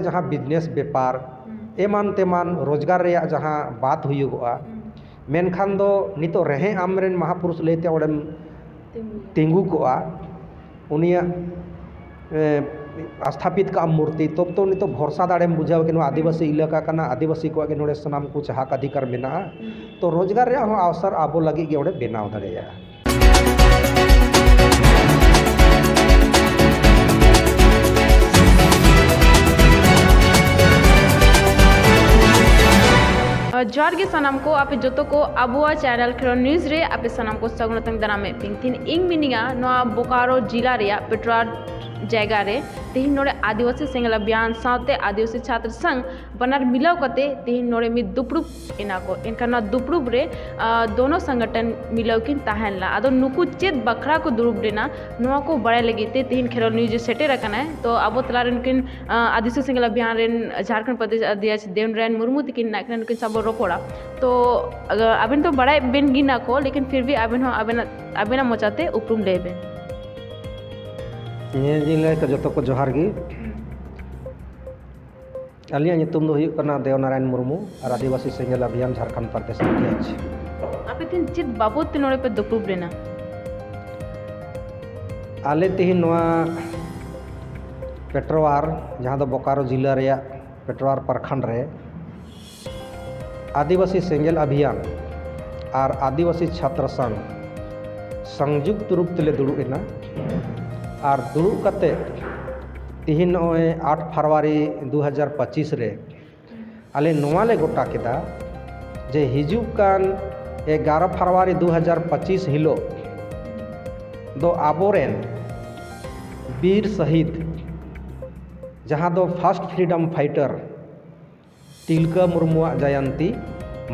जहाँ बिजनेस बेपार एमान तेमान रोजगार रेया जहाँ बात हुआ मेनखान दो नितो रहे आमरेन महापुरुष लेते ओडेम तिंगु कोआ उनिया स्थापित का मूर्ति तब तो नितो भरोसा दाड़ेम बुझाव कि आदिवासी इलाका कना आदिवासी को नोड़े सनाम कुछ हक अधिकार मेना तो रोजगार रे अवसर आबो लगी गे ओडे बेनाव दाड़ेया। जोहार गे सानाम को आपे जोतो को आबुआ चैनल खिरोन न्यूज़ रे आपे सानाम को सगुनतंग दारामे पिंगथिन इंग मिनिंगा नोआ बोकारो जिला रे पेट्रोल जायगा रे तेहिन नोड़े आदिवासी सेंगल अभियान साथे आदिवासी छात्र संघ बनार मिलाव कते तेहिन नोड़े मि दुपड़ुब इनाको इनका दुपड़ुब रे दोनों संगठन मिलाव किन ताहेनला आदो नुकु चेद बखरा को दुरुब रेना नोआ को बड़े लगिते तेहिन खिरोन न्यूज़ सेटेर कना तो आबो तला रेन किन आदिवासी सेंगल अभियान रेन झारखंड प्रदेश अध्यक्ष देवनारायण मुर्मू तिकिन नाकन किन सबो रोपोड़ा तो अबिन तो बड़ा बेन गिना को लेकिन फिर भी अबिन हो अबिना मोचाते उपरुम लेबे जिले का जो को जोहार गी अलिया नितुम दो हुयुग कना देवनारायण मुर्मू और आदिवासी सेंगल अभियान झारखंड प्रदेश अध्यक्ष आपे तीन चित बाबूत नोड़े पे दुपरुब रेना आले तिहिन नोआ पेट्रोवार जहाँ दो बोकारो जिला रे पेट्रोवार प्रखंड रे आदिवासी सेंगल अभियान और आदिवासी छात्र संघ संयुक्त रूप तेले दुड़ुबेना और दुड़ुब कते तिहिन 8 फरवरी 2025 रे आले नोआ ले गोटा केदा जे हिजुग कान 11 फरवरी 2025 हिलो दो आबोरेन वीर शहीद जहाँ दो फर्स्ट फ्रीडम फाइटर तिलका मुर्मुआ जयंती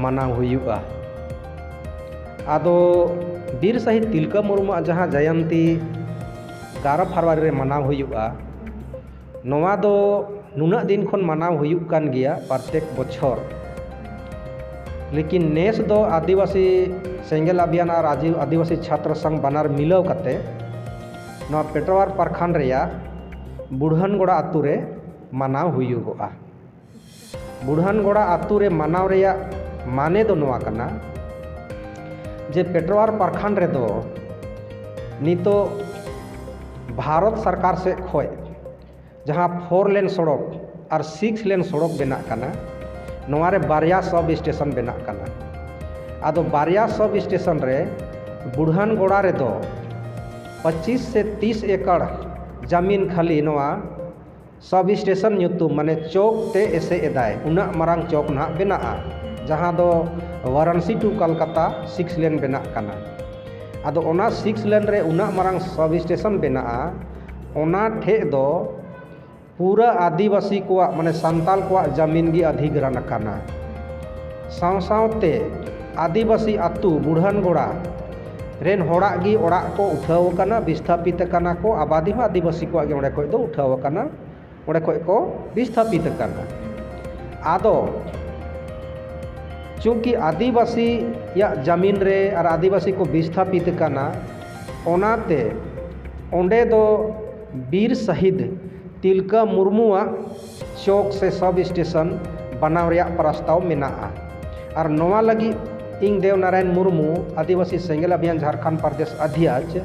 मनाव हुआ आदो वीर शहीद तिलका मुर्मुआ जहाँ जयंती 11 फरवरी रे मनाव हुआ नोआ दो नुना दिन खन मनाव हुयुग कान गया प्रत्येक बछर लेकिन नेस दो आदिवासी सेंगल अभियान और आदिवासी छात्र संघ बनार मिलाव कते नोआ पेट्रोवार प्रखंड रेया बुढ़नगोड़ा आतु रे मनाव हुयुगोआ बुढ़नगोड़ा आतु रे मनाव रेया माने दो नोआ कना जे पेट्रोवार प्रखंड रे दो नितो भारत सरकार से खोय जहाँ 4 लेन सड़क और 6 लेन सड़क बना कना नोआ रे बारिया सब स्टेशन बना कना आदो बारिया सब स्टेशन रे बुढ़नगोड़ा रे दो 25 से 30 एकड़ जमीन खाली नोआ सब स्टेशन ᱧᱩᱛᱩᱢ माने चौक ते एसे एदाय उना मारांग चौक ना बना जहाँ दो वाराणसी टू कलकत्ता 6 लेन बना कना आदो ओना 6 लेन रे उना मारांग सब स्टेशन बना ओना ठे दो पूरा आदिवासी को माने संताल को जमीन गी अधिग्रहण कना साव सावते आदिवासी आतु बुढ़नगोड़ा रेन होड़ा गी ओड़ा को उठाव कना विस्थापित कना को आबादी हो आदिवासी को ओडे को दो उठाव कना ओडे को विस्थापित कना आदो चूँकि आदिवासी या जमीन रे और आदिवासी को विस्थापित कना ओनाते ओंडे दो वीर शहीद तिलका मुर्मुआ चौक से सब स्टेशन बनाव रेया प्रस्ताव मेना और नोआ लगी इंग देवनारायण मुर्मू आदिवासी सेंगल अभियान झारखंड प्रदेश अध्यक्ष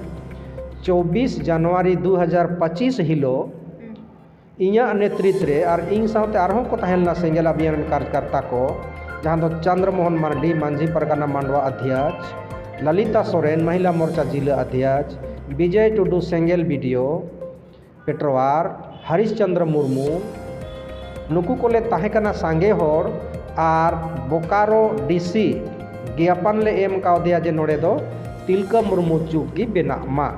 24 जनवरी 2025 हिलो इया नेतृत्व रे और इंग साथे आरहों को तहलना सेंगल अभियान कार्यकर्ता को जहाँ दो चंद्रमोहन मार्डी मांझी परगना मांडवा अध्यक्ष ललिता सोरेन महिला मोर्चा जिला अध्यक्ष विजय टुडू सेंगल वीडियो पेट्रोवार हरिश्चंद्र मुर्मू नुकु कोले ताहेकना सांगे होर और बोकारो डीसी ज्ञापन ले एम का दिया जे नोड़े दो तिलका मुर्मू चुप की बेना मा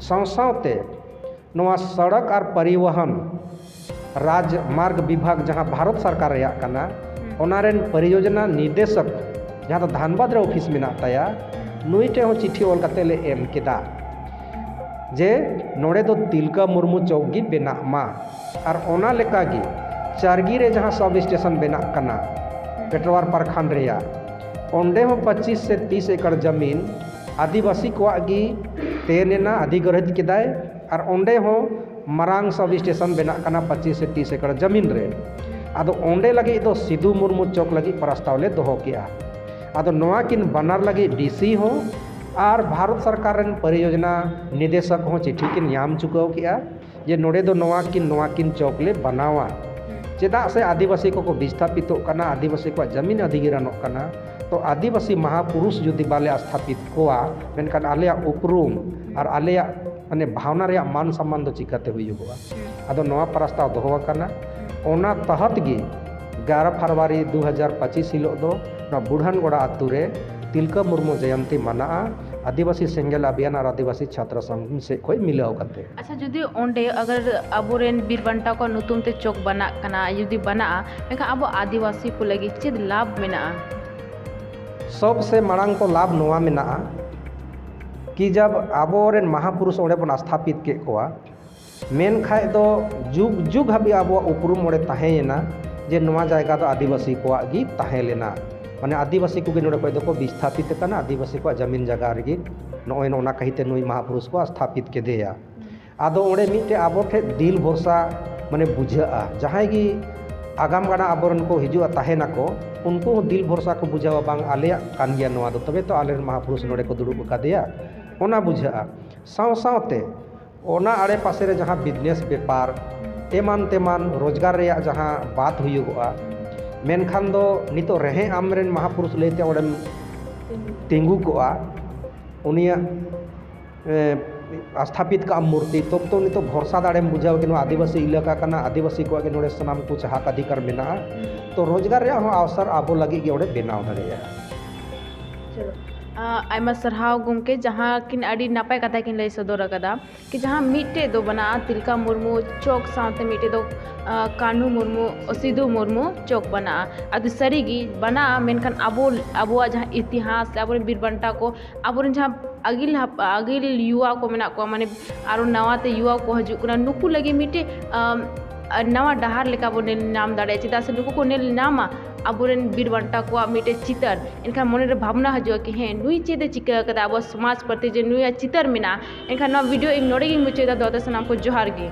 सावते नोआ सड़क और परिवहन राजमार्ग विभाग जहाँ भारत सरकार रेया कना ओनारेन परियोजना निर्देशक जहाँ तो धानबाद रे ऑफिस में ताया नुई टे चिट्ठी ओल कते ले एम केदा जे नोड़े दो तिलका मुर्मू चौकी बेना मा और ओना लेका गी चारगी रे जहाँ सब स्टेशन बना कना पेट्रोवार प्रखंड रेया ओंडे हो 25 से 30 एकड़ जमीन आदिवासी को गी तेनेना अधिग्रहित केदाय और ओंडे हो मारांग सब स्टेशन बना करना 25 से 30 एकड़ जमीन रे आदो ओंडे लगे दो सिधु मुर्मू चौक लगे प्रस्ताव ले दोहो किया आदो नोआ किन बनार लगे डीसी हो और भारत सरकार रेन परियोजना निदेशक हो चिट्ठी किन याम चुकाव किया जे नोडे दो नोआ किन चौक ले बनावा चेदा से आदिवासी को विस्थापित करना आदिवासी को जमीन अधिग्रहण करना तो आदिवासी महापुरुष जुदी बाले स्थापित कोआ मेनखान आले उपरूम और आले माने भावना रे मान सम्मान दो चिकाते हुआ आदो नवा प्रस्ताव दोहो करना ओना तहत गे 11 फरवरी 2025 हिलो दो ना बुढ़ानगोड़ा आतु रे तिलका मुर्मू जयंती मना आदिवासी सेंगेल अभियान और आदिवासी छात्र संघ से कोई मिलाव करते। अच्छा जुदी ओंडे अगर अबोरेन बीरबंटा को नुतुम ते चौक बना कना जुदी बना मेखा अब आदिवासी को लगी चेद लाभ मेना सबसे मांग तो लाभ नोआ मेना कि जब आबोरेन महापुरुष ओंडे बन स्थापित के कोआ मेन खाए दो जुग जुग हबी अब उपरूम ओंडे तहेना जे नोआ जायगा तो आदिवासी को गी तहे लेना माने आदिवासी को नोडे कोई दो विस्थापित करना आदिवासी को जमीन जगह रे नोए नोना कहिते नुई महापुरुष को स्थापित के देया आदो ओंडे मिटे आबो ठे दिल भरोसा माने बुझा जहां गी आगाम गाना आबोरन को हिजुआ तहेना को उनको दिल भरोसा को बुझावा बांग आलेया कान गया नोआ दो तबे तो आले महापुरुष नोडे को दुड़ुब कादेया ओना बुझा साव सावते ओना आड़े पासे रे जहां बिजनेस व्यापार एमान तेमान रोजगार रे जहां बात हुआ मेनखान दो नितो रहे आमरेन महापुरुष लेते ओडन तिंगु कोआ उनिया स्थापित का मूर्ति तब तो नितो भरोसा दाड़े बुझाव कि आदिवासी इलाका करना आदिवासी को आगे नोडे सनाम कुछ हक अधिकार मेना तो रोजगार रे अवसर आबो लगी के ओडे बेनाव दाड़ेया। आयमा सरहाव गोमके जहाँ किन अड़ी नापाय कथा किन लई सदर कदा कि जहाँ मिटे दो बना तिलका मुर्मू चौक साथ मिटे दो कानू मुर्मू सिधु मुर्मू चौक बना अब सरीगी बना मेनखान अबो जहाँ इतिहास अब बीरबंटा को अब जहाँ अगिल युवा को मेना को माने आरो नवाते युवा को हजु नुकु लगे मिटे नवा डहार लेका बो नेल नाम दाड़े चेदा से नुकु को नेल नामा अबोरेन बीरबंटा को मिटे चितर इनखान मन भावना हजुआ कि हें नुई चेदे चिका कदा अब समाज प्रति जे नुई चितर मेना इनखान वीडियो इन नोड़े मुचेदा दो सनाम को जोहार गे।